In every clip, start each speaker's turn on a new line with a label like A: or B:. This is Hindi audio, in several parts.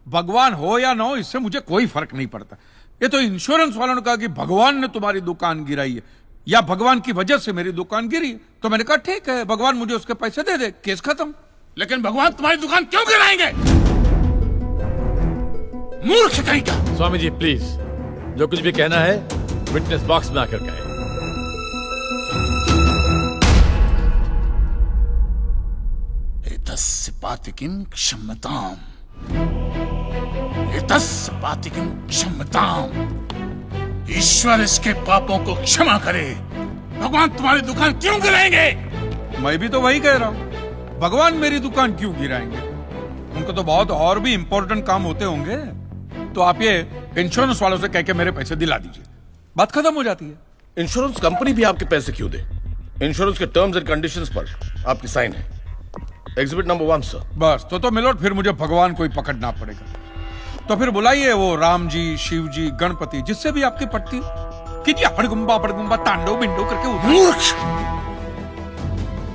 A: भगवान हो या ना हो इससे मुझे कोई फर्क नहीं पड़ता। ये तो इंश्योरेंस वालों ने कहा कि भगवान ने तुम्हारी दुकान गिराई है या भगवान की वजह से मेरी दुकान गिरी, तो मैंने कहा ठीक है, भगवान मुझे उसके पैसे दे दे, केस खत्म।
B: लेकिन भगवान तुम्हारी दुकान क्यों गिराएंगे? मूर्ख कहीं का।
C: स्वामी जी प्लीज, जो कुछ भी कहना है विटनेस बॉक्स में आकर कहें।
B: एतस्य पातिकीं क्षम्यताम्, एतस्य पातिकीं क्षम्यताम्। ईश्वर इसके पापों को क्षमा करे। भगवान तुम्हारी दुकान क्यों गिराएंगे?
A: मैं भी तो वही कह रहा हूं, भगवान मेरी दुकान क्यों गिराएंगे? उनको तो बहुत और भी इंपॉर्टेंट काम होते होंगे। तो आप ये इंश्योरेंस वालों से कह के मेरे पैसे दिला दीजिए, बात खत्म हो जाती है।
D: इंश्योरेंस कंपनी भी आपके पैसे क्यों दे? इंश्योरेंस के टर्म्स एंड कंडीशंस पर आपकी साइन है। Exhibit number 1 sir.
A: बस तो मिलोड फिर मुझे भगवान को ही पकड़ना पड़ेगा। तो फिर बुलाइए वो राम जी, शिव जी, गणपति, जिससे भी आपकी पट्टी कीजिए, हड़गुम्बा तांडव बिंडो करके उधर।
B: मूर्ख!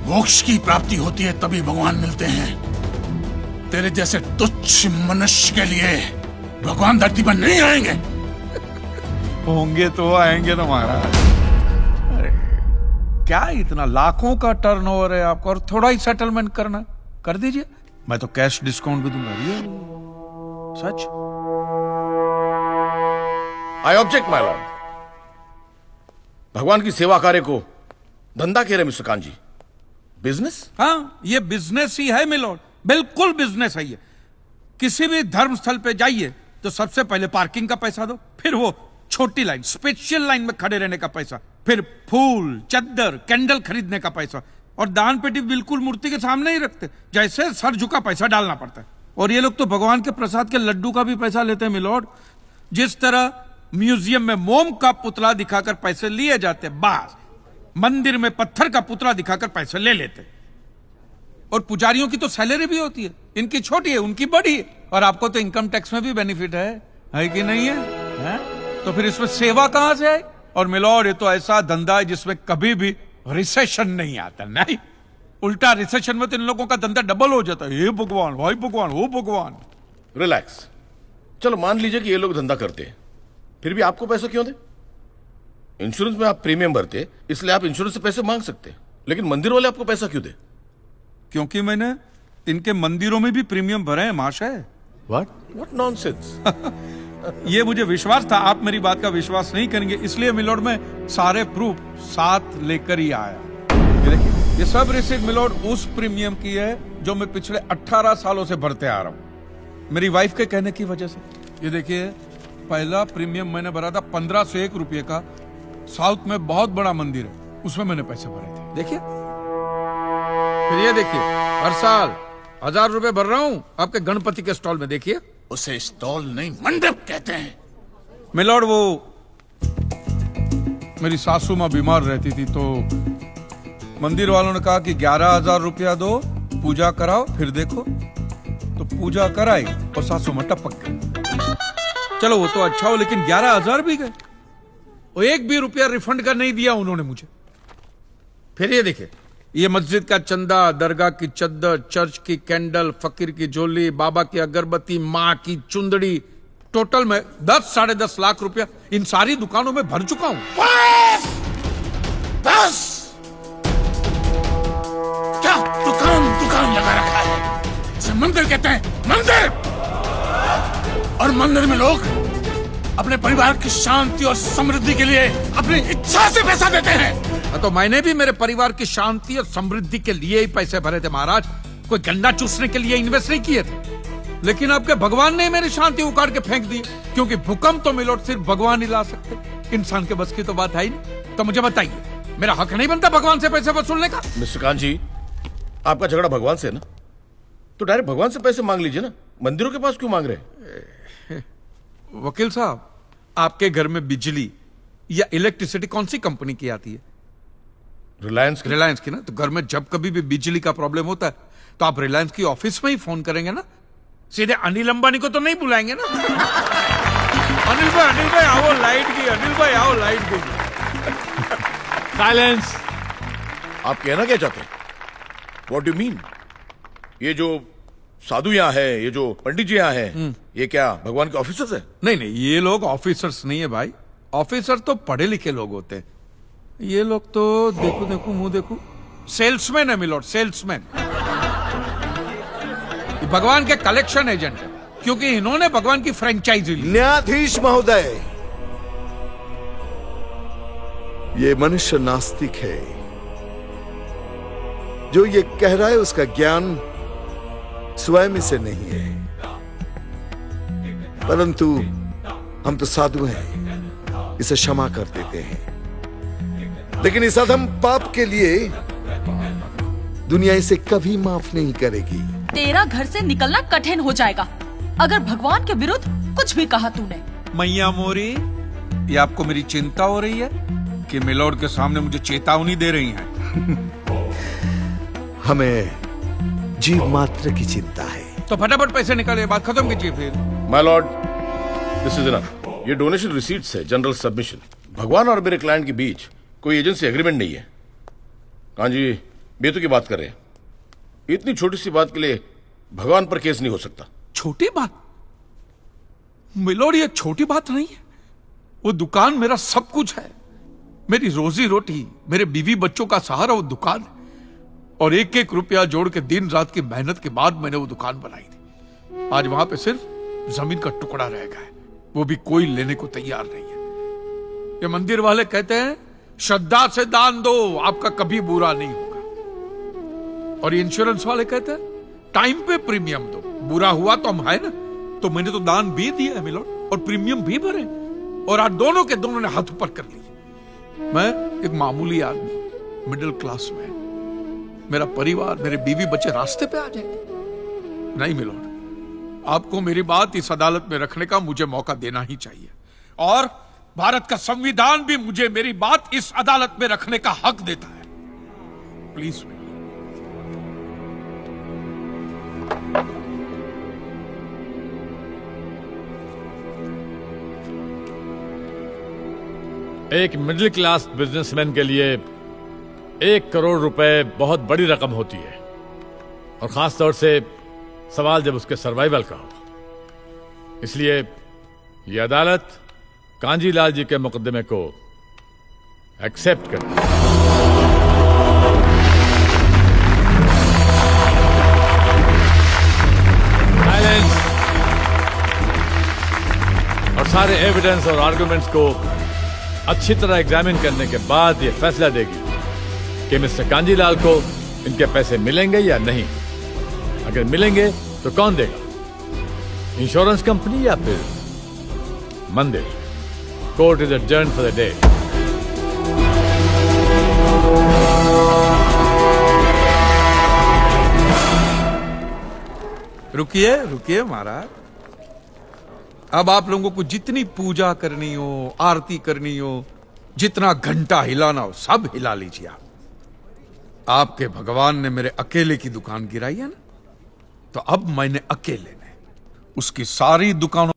B: मोक्ष की प्राप्ति होती है तभी भगवान मिलते हैं। तेरे जैसे तुच्छ मनुष्य के लिए भगवान धरती पर नहीं आएंगे।
A: होंगे तो आएंगे ना महाराज। अरे क्या इतना लाखों का टर्नओवर है आपको और थोड़ा ही सेटलमेंट करना, कर दीजिए, मैं तो कैश डिस्काउंट भी दूंगा। सच।
D: I object my lord. भगवान की सेवा कार्य को धंधा कह रहे मिस्टर कांजी, बिजनेस?
A: हाँ, ये बिजनेस ही है मिलोड, बिल्कुल बिजनेस है ये। किसी भी धर्म स्थल पे जाइए तो सबसे पहले पार्किंग का पैसा दो, फिर वो छोटी लाइन, स्पेशल लाइन में खड़े रहने का पैसा, फिर फूल, चद्दर, कैंडल खरीदने का पैसा, और दान पेटी बिल्कुल मूर्ति के सामने ही रखते, जैसे सर झुका पैसा डालना पड़ता है। और ये लोग तो भगवान के प्रसाद के लड्डू का भी पैसा लेते हैं मिलोड। जिस तरह म्यूजियम में मोम का पुतला दिखाकर पैसे लिए जाते, बस मंदिर में पत्थर का पुतला दिखाकर पैसे ले लेते। और पुजारियों की तो सैलरी भी होती है, इनकी छोटी है, उनकी बड़ी है। और आपको तो इनकम टैक्स में भी बेनिफिट है कि नहीं है? तो फिर इसमें सेवा कहां से है? और मिलोड ये तो ऐसा धंधा है जिसमें कभी भी रिसेशन नहीं आता। नहीं, उल्टा रिसेशन में तो इन लोगों का धंधा डबल हो जाता है। हे भगवान, भाई भगवान, ओ भगवान।
D: रिलैक्स। चलो मान लीजिए कि ये लोग धंधा करते हैं, फिर भी आपको पैसे क्यों दे? इंश्योरेंस में आप प्रीमियम भरते, इसलिए आप इंश्योरेंस से पैसे मांग सकते, लेकिन मंदिर वाले आपको पैसा क्यों दे?
A: क्योंकि मैंने इनके मंदिरों में भी प्रीमियम भरे हैं महाशय।
D: What nonsense?
A: ये मुझे विश्वास था, आप मेरी बात का विश्वास नहीं करेंगे, इसलिए मिलोड में सारे प्रूफ साथ लेकर ही आया। ये देखिए, ये सब रिसीट मिलोड उस प्रीमियम की है जो मैं पिछले 18 सालों से भरते आ रहा हूं, मेरी वाइफ के कहने की वजह से। ये देखिए, पहला प्रीमियम मैंने भरा था 1501 रुपये का, साउथ में बहुत बड़ा मंदिर है, उसमें मैंने पैसे भरे थे। देखिए, फिर ये देखिए, हर साल 1000 रुपए भर रहा हूं आपके गणपति के स्टॉल में। देखिए,
B: उसे स्टॉल नहीं मंडप कहते हैं।
A: मिलोड वो मेरी सासू मां बीमार रहती थी तो मंदिर वालों ने कहा कि 11,000 रुपया दो, पूजा कराओ, फिर देखो। तो पूजा कराई और सासू मां टपक गई। चलो वो तो अच्छा हो, लेकिन 11,000 भी गए, और एक भी रुपया रिफंड का नहीं दिया उन्होंने मुझे। फिर ये देखिए, ये मस्जिद का चंदा, दरगाह की चद्दर, चर्च की कैंडल, फकीर की झोली, बाबा की अगरबत्ती, माँ की चुंदड़ी, टोटल में 10-10.5 लाख रुपया इन सारी दुकानों में भर चुका हूं।
B: बस! क्या दुकान लगा रखा है? इसे मंदिर कहते हैं, मंदिर! और मंदिर में लोग अपने परिवार की शांति और समृद्धि के लिए अपनी इच्छा से पैसा देते हैं।
A: तो मैंने भी मेरे परिवार की शांति और समृद्धि के लिए ही पैसे भरे थे महाराज, कोई गन्ना चूसने के लिए इन्वेस्ट नहीं किए थे। लेकिन आपके भगवान ने मेरी शांति उखाड़ के फेंक दी, क्योंकि भूकंप तो मिलोड सिर्फ भगवान ही ला सकते, इंसान के बस की तो बात है ही नहीं। तो मुझे बताइए, मेरा हक नहीं बनता भगवान से पैसे वसूलने का?
D: मिस्टर कांत जी, आपका झगड़ा भगवान से है ना, तो डायरेक्ट भगवान से पैसे मांग लीजिए ना, मंदिरों के पास क्यों मांग रहे?
A: वकील साहब, आपके घर में बिजली या इलेक्ट्रिसिटी कौन सी कंपनी की आती है? रिलायंस की ना। तो घर में जब कभी भी बिजली का प्रॉब्लम होता है तो आप रिलायंस की ऑफिस में ही फोन करेंगे ना, सीधे अनिल अंबानी को तो नहीं बुलाएंगे ना। अनिल भाई आओ लाइट की, अनिल भाई आओ लाइट की।
C: साइलेंस।
D: आप कहना क्या चाहते हैं? What do mean? ये जो साधु यहाँ है, ये जो पंडित जी यहाँ है, ये क्या भगवान के ऑफिसर्स है?
A: नहीं नहीं, ये लोग ऑफिसर्स नहीं है भाई। ऑफिसर तो पढ़े लिखे लोग होते हैं। ये लोग तो देखो देखो मुंह देखो, सेल्समैन है मिलोड, सेल्समैन। ये भगवान के कलेक्शन एजेंट है, क्योंकि इन्होंने भगवान की फ्रेंचाइजी ली।
E: न्यायाधीश महोदय, ये मनुष्य नास्तिक है। जो ये कह रहा है उसका ज्ञान स्वयं से नहीं है, परंतु हम तो साधु हैं, इसे क्षमा कर देते हैं। लेकिन इस अधम पाप के लिए दुनिया इसे कभी माफ नहीं करेगी।
F: तेरा घर से निकलना कठिन हो जाएगा अगर भगवान के विरुद्ध कुछ भी कहा तूने।
A: मैया मोरी, ये आपको मेरी चिंता हो रही है कि मिलोड के सामने मुझे चेतावनी दे रही हैं?
E: हमें जीव मात्र की चिंता है।
A: तो फटाफट पैसे निकालिए, बात खत्म कीजिए फिर।
D: My Lord, this is enough. ये डोनेशन रिसीट्स है, जनरल सबमिशन। भगवान और मेरे क्लाइंट के बीच कोई एजेंसी एग्रीमेंट नहीं है। कांजी बेतु की बात कर रहे हैं। इतनी छोटी सी बात के लिए भगवान पर केस नहीं हो सकता।
A: छोटी बात मिलोड, ये छोटी बात नहीं है। वो दुकान मेरा सब कुछ है, मेरी रोजी रोटी, मेरे बीवी बच्चों का सहारा वो दुकान है। और एक एक रुपया जोड़ के दिन रात की मेहनत के बाद मैंने वो दुकान बनाई थी। आज वहां पे सिर्फ जमीन का टुकड़ा रह गया है, वो भी कोई लेने को तैयार नहीं है। ये मंदिर वाले कहते हैं श्रद्धा से दान दो, आपका कभी बुरा नहीं होगा। और ये इंश्योरेंस वाले कहते हैं टाइम पे प्रीमियम दो, बुरा हुआ तो हम है ना। तो मैंने तो दान भी दिया है मिलोड, और प्रीमियम भी भरे, और आज दोनों के दोनों ने हाथ ऊपर कर लिए। मैं एक मामूली आदमी, मिडिल क्लास मैन, मेरा परिवार, मेरे बीवी बच्चे रास्ते पे आ जाएंगे। नहीं मिलोड, आपको मेरी बात इस अदालत में रखने का मुझे मौका देना ही चाहिए। और भारत का संविधान भी मुझे मेरी बात इस अदालत में रखने का हक देता है। प्लीज
C: एक मिडिल क्लास बिजनेसमैन के लिए 1 करोड़ रुपए बहुत बड़ी रकम होती है, और खास तौर से सवाल जब उसके सर्वाइवल का हो। इसलिए यह अदालत कांजीलाल जी के मुकदमे को एक्सेप्ट करती है। साइलेंस। और सारे एविडेंस और आर्गुमेंट्स को अच्छी तरह एग्जामिन करने के बाद यह फैसला देगी कि मिस्टर कांजीलाल को इनके पैसे मिलेंगे या नहीं। अगर मिलेंगे तो कौन देगा, इंश्योरेंस कंपनी या फिर मंदिर? Court is adjourned for the day.
A: रुकिए रुकिए महाराज, अब आप लोगों को जितनी पूजा करनी हो, आरती करनी हो, जितना घंटा हिलाना हो, सब हिला लीजिए। आपके भगवान ने मेरे अकेले की दुकान गिराई है ना, तो अब मैंने अकेले ने उसकी सारी दुकानों